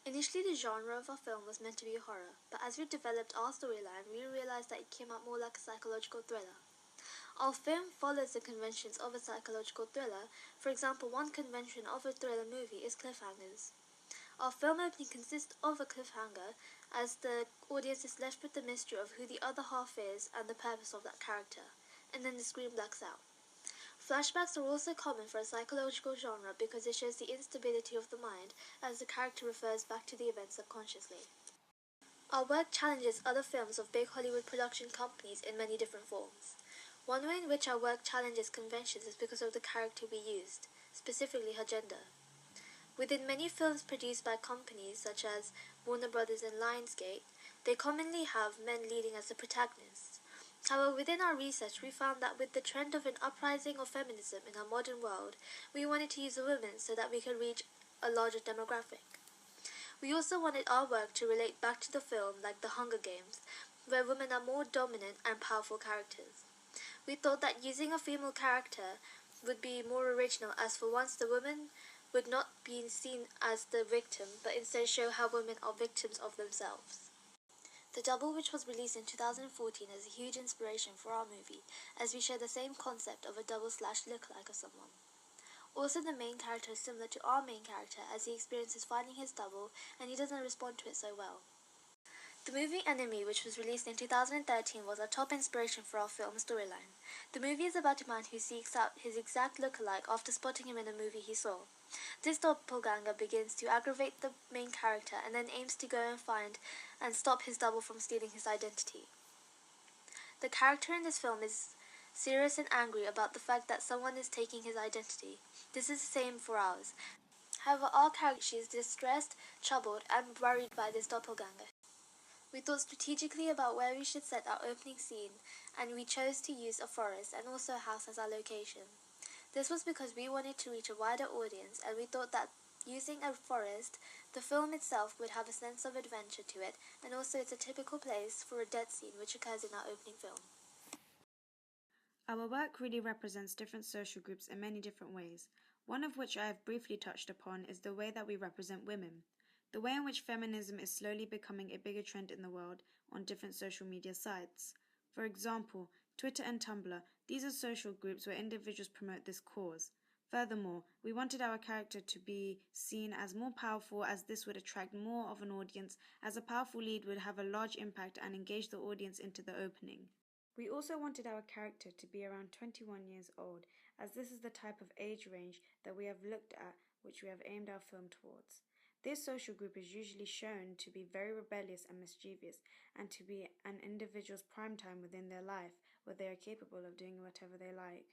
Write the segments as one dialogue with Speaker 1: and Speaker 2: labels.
Speaker 1: Initially, the genre of our film was meant to be horror, but as we developed our storyline, we realized that it came out more like a psychological thriller. Our film follows the conventions of a psychological thriller. For example, one convention of a thriller movie is cliffhangers. Our film opening consists of a cliffhanger, as the audience is left with the mystery of who the other half is and the purpose of that character, and then the screen blacks out. Flashbacks are also common for a psychological genre because it shows the instability of the mind as the character refers back to the event subconsciously. Our work challenges other films of big Hollywood production companies in many different forms. One way in which our work challenges conventions is because of the character we used, specifically her gender. Within many films produced by companies such as Warner Brothers and Lionsgate, they commonly have men leading as the protagonists. However, within our research, we found that with the trend of an uprising of feminism in our modern world, we wanted to use a woman so that we could reach a larger demographic. We also wanted our work to relate back to the film like The Hunger Games, where women are more dominant and powerful characters. We thought that using a female character would be more original, as for once the woman would not be seen as the victim, but instead show how women are victims of themselves. The Double, which was released in 2014, is a huge inspiration for our movie, as we share the same concept of a double/slash lookalike of someone. Also, the main character is similar to our main character, as he experiences finding his double and he doesn't respond to it so well. The movie Enemy, which was released in 2013, was our top inspiration for our film storyline. The movie is about a man who seeks out his exact lookalike after spotting him in a movie he saw. This doppelganger begins to aggravate the main character and then aims to go and find and stop his double from stealing his identity. The character in this film is serious and angry about the fact that someone is taking his identity. This is the same for ours. However, our character is distressed, troubled, and worried by this doppelganger. We thought strategically about where we should set our opening scene, and we chose to use a forest and also a house as our location. This was because we wanted to reach a wider audience, and we thought that using a forest, the film itself would have a sense of adventure to it, and also it's a typical place for a death scene which occurs in our opening film.
Speaker 2: Our work really represents different social groups in many different ways, one of which I have briefly touched upon is the way that we represent women. The way in which feminism is slowly becoming a bigger trend in the world on different social media sites. For example, Twitter and Tumblr, these are social groups where individuals promote this cause. Furthermore, we wanted our character to be seen as more powerful, as this would attract more of an audience, as a powerful lead would have a large impact and engage the audience into the opening. We also wanted our character to be around 21 years old, as this is the type of age range that we have looked at, which we have aimed our film towards. This social group is usually shown to be very rebellious and mischievous, and to be an individual's prime time within their life, where they are capable of doing whatever they like.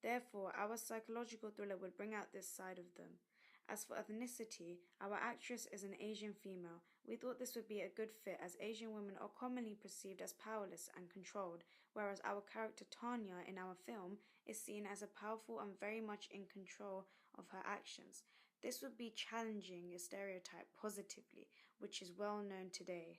Speaker 2: Therefore, our psychological thriller would bring out this side of them. As for ethnicity, our actress is an Asian female. We thought this would be a good fit, as Asian women are commonly perceived as powerless and controlled, whereas our character Tanya in our film is seen as a powerful and very much in control of her actions. This would be challenging a stereotype positively, which is well known today.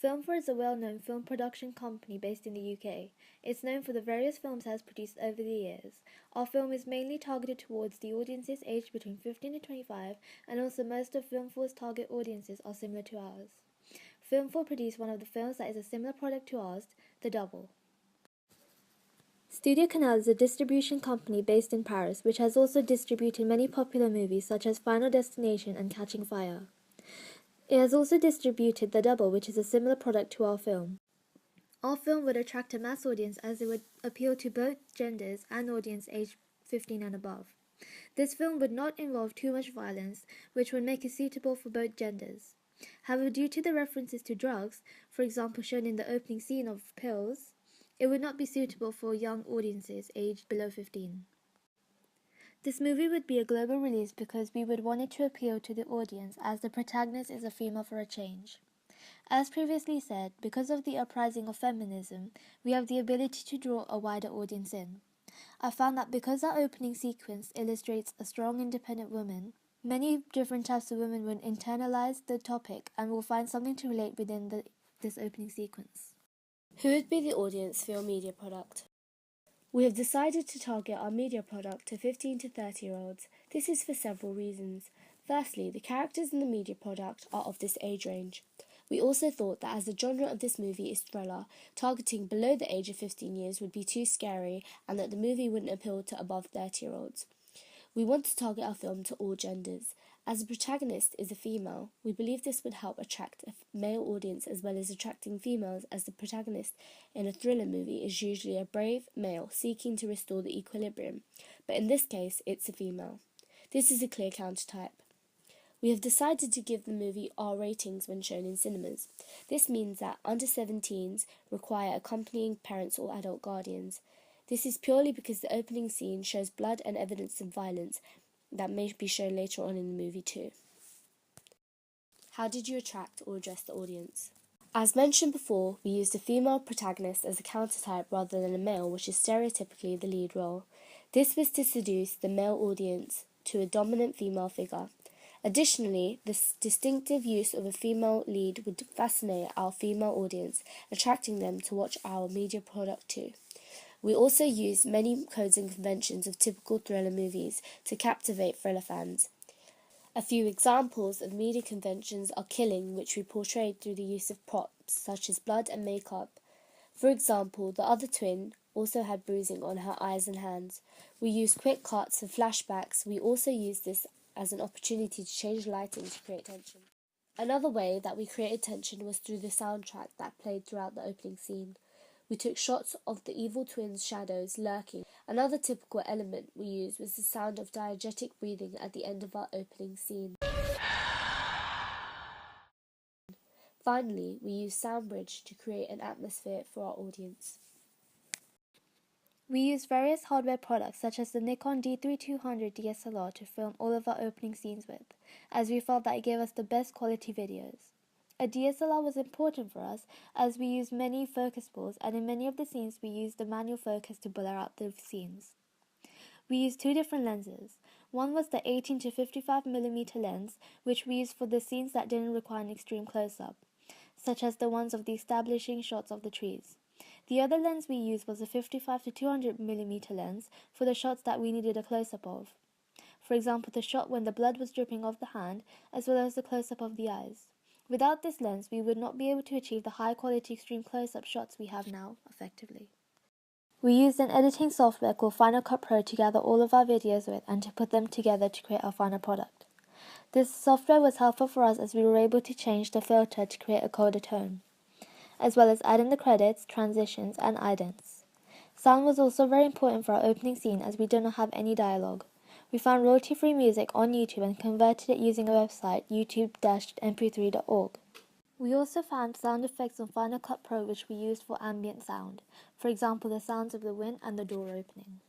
Speaker 1: Film4 is a well-known film production company based in the UK. It's known for the various films it has produced over the years. Our film is mainly targeted towards the audiences aged between 15 to 25, and also most of Film4's target audiences are similar to ours. Film4 produced one of the films that is a similar product to ours, The Double. Studio Canal is a distribution company based in Paris, which has also distributed many popular movies such as Final Destination and Catching Fire. It has also distributed The Double, which is a similar product to our film. Our film would attract a mass audience as it would appeal to both genders and audience aged 15 and above. This film would not involve too much violence, which would make it suitable for both genders. However, due to the references to drugs, for example shown in the opening scene of pills, it would not be suitable for young audiences aged below 15. This movie would be a global release because we would want it to appeal to the audience, as the protagonist is a female for a change. As previously said, because of the uprising of feminism, we have the ability to draw a wider audience in. I found that because our opening sequence illustrates a strong independent woman, many different types of women will internalize the topic and will find something to relate within this opening sequence.
Speaker 3: Who would be the audience for your media product? We have decided to target our media product to 15 to 30-year-olds. This is for several reasons. Firstly, the characters in the media product are of this age range. We also thought that as the genre of this movie is thriller, targeting below the age of 15 years would be too scary and that the movie wouldn't appeal to above 30-year-olds. We want to target our film to all genders. As the protagonist is a female, we believe this would help attract a male audience as well as attracting females, as the protagonist in a thriller movie is usually a brave male seeking to restore the equilibrium, but in this case it's a female. This is a clear countertype. We have decided to give the movie R ratings when shown in cinemas. This means that under 17s require accompanying parents or adult guardians. This is purely because the opening scene shows blood and evidence of violence that may be shown later on in the movie too. How did you attract or address the audience? As mentioned before, we used a female protagonist as a countertype rather than a male, which is stereotypically the lead role. This was to seduce the male audience to a dominant female figure. Additionally, this distinctive use of a female lead would fascinate our female audience, attracting them to watch our media product too. We also used many codes and conventions of typical thriller movies to captivate thriller fans. A few examples of media conventions are killing, which we portrayed through the use of props such as blood and makeup. For example, the other twin also had bruising on her eyes and hands. We used quick cuts and flashbacks. We also used this as an opportunity to change lighting to create tension. Another way that we created tension was through the soundtrack that played throughout the opening scene. We took shots of the evil twins' shadows lurking. Another typical element we used was the sound of diegetic breathing at the end of our opening scene. Finally, we used SoundBridge to create an atmosphere for our audience.
Speaker 1: We used various hardware products such as the Nikon D3200 DSLR to film all of our opening scenes with, as we felt that it gave us the best quality videos. A DSLR was important for us as we used many focus pulls, and in many of the scenes we used the manual focus to blur out the scenes. We used two different lenses. One was the 18 to 55mm lens, which we used for the scenes that didn't require an extreme close-up, such as the ones of the establishing shots of the trees. The other lens we used was a 55 to 200mm lens for the shots that we needed a close-up of. For example, the shot when the blood was dripping off the hand, as well as the close-up of the eyes. Without this lens, we would not be able to achieve the high-quality extreme close-up shots we have now effectively. We used an editing software called Final Cut Pro to gather all of our videos with and to put them together to create our final product. This software was helpful for us as we were able to change the filter to create a colder tone, as well as add in the credits, transitions, and idents. Sound was also very important for our opening scene as we did not have any dialogue. We found royalty-free music on YouTube and converted it using a website, youtube-mp3.org. We also found sound effects on Final Cut Pro which we used for ambient sound, for example the sounds of the wind and the door opening.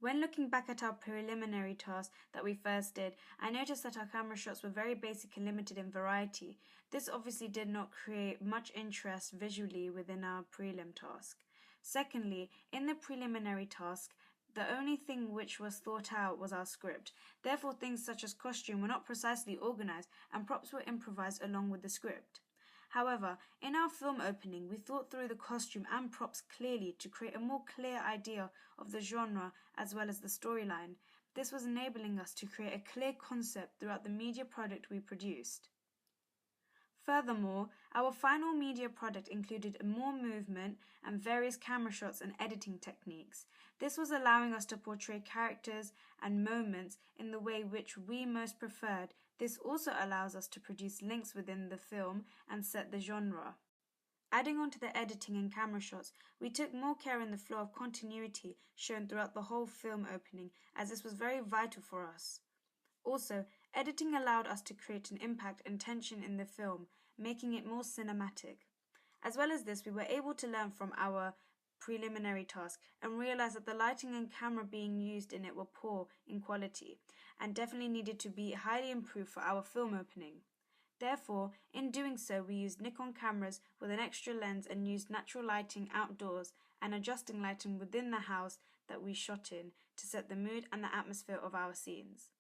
Speaker 2: When looking back at our preliminary task that we first did, I noticed that our camera shots were very basic and limited in variety. This obviously did not create much interest visually within our prelim task. Secondly, in the preliminary task, the only thing which was thought out was our script. Therefore, things such as costume were not precisely organized and props were improvised along with the script. However, in our film opening, we thought through the costume and props clearly to create a more clear idea of the genre as well as the storyline. This was enabling us to create a clear concept throughout the media product we produced. Furthermore, our final media product included more movement and various camera shots and editing techniques. This was allowing us to portray characters and moments in the way which we most preferred. This also allows us to produce links within the film and set the genre. Adding on to the editing and camera shots, we took more care in the flow of continuity shown throughout the whole film opening, as this was very vital for us. Also, editing allowed us to create an impact and tension in the film, making it more cinematic. As well as this, we were able to learn from our preliminary task and realize that the lighting and camera being used in it were poor in quality and definitely needed to be highly improved for our film opening. Therefore, in doing so, we used Nikon cameras with an extra lens and used natural lighting outdoors and adjusting lighting within the house that we shot in to set the mood and the atmosphere of our scenes.